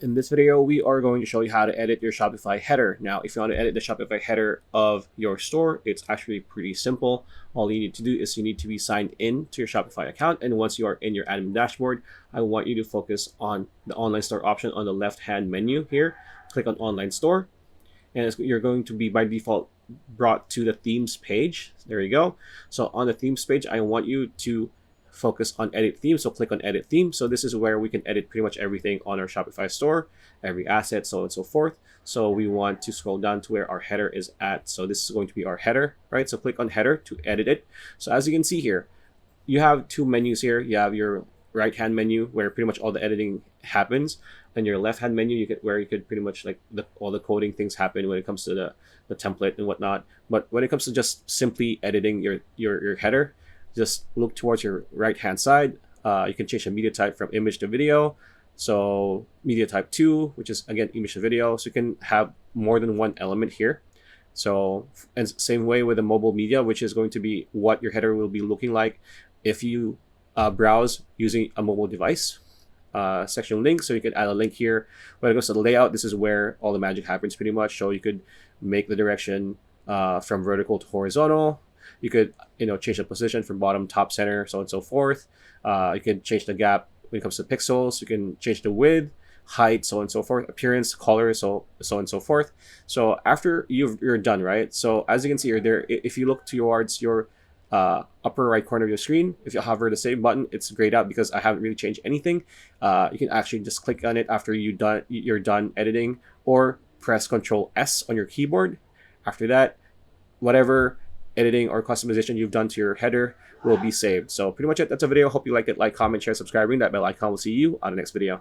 In this video, we are going to show you how to edit your Shopify header. Now, if you want to edit the Shopify header of your store, it's actually pretty simple. All you need to do is you need to be signed in to your Shopify account. And once you are in your admin dashboard, I want you to focus on the online store option on the left-hand menu here. Click on online store. And you're going to be by default brought to the themes page. There you go. So on the themes page, I want you to focus on edit theme. So click on edit theme. So this is where we can edit pretty much everything on our Shopify store, every asset, so on and so forth. So we want to scroll down to where our header is at. So this is going to be our header, right? So click on header to edit it. So as you can see here, you have two menus here. You have your right-hand menu where pretty much all the editing happens. Then your left-hand menu, where you could pretty much like all the coding things happen when it comes to the template and whatnot. But when it comes to just simply editing your header, just look towards your right-hand side. You can change the media type from image to video. So media type 2, which is again image to video. So you can have more than one element here. So, and same way with the mobile media, which is going to be what your header will be looking like if you browse using a mobile device. Section link, so you could add a link here. When it goes to the layout, this is where all the magic happens pretty much. So you could make the direction from vertical to horizontal. You could change the position from bottom, top, center, so on and so forth. You can change the gap when it comes to pixels. You can change the width, height, so on and so forth, appearance, color, so on and so forth. So after you're done, right? So as you can see here, if you look towards your upper right corner of your screen, if you hover the save button, it's grayed out because I haven't really changed anything. You can actually just click on it after you're done editing, or press Ctrl S on your keyboard. After that, whatever editing or customization you've done to your header will be saved. So pretty much it. That's a video. Hope you liked it. Like, comment, share, subscribe, ring that bell icon. We'll see you on the next video.